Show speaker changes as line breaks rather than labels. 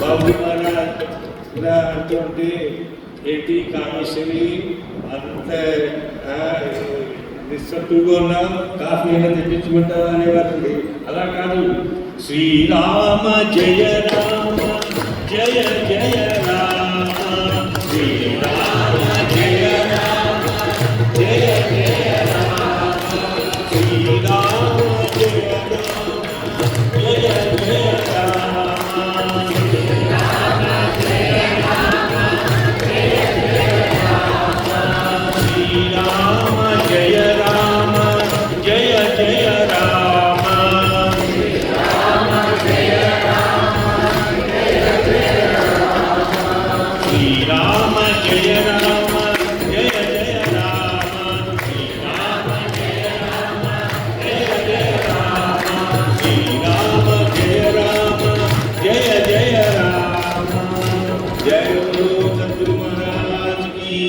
బాబు మహారాజ్ ఇలా అంటుంటే ఏంటి కామేశ్వరి అంత నిస్సత్తుగా ఉన్నా కాఫీ అయినా తెప్పించుకుంటావా అనేవారండి. అలా కాదు, శ్రీరామ జయ రామ జయ జయ రామ, శ్రీరామ జయ రామ జయ జయ రామ, శ్రీరామ జయ రామ జయ జయ రామ, శ్రీరామ జయ రామ జయ జయ రామ, శ్రీరామ జయ రామ జయ జయ రామ, శ్రీరామ జయ రామ జయ జయ రామ, శ్రీరామ జయ రామ జయ జయ రామ, శ్రీరామ జయ రామ జయ జయ రామ, శ్రీరామ జయ రామ జయ జయ రామ. జయ గురు సద్గురు महाराज की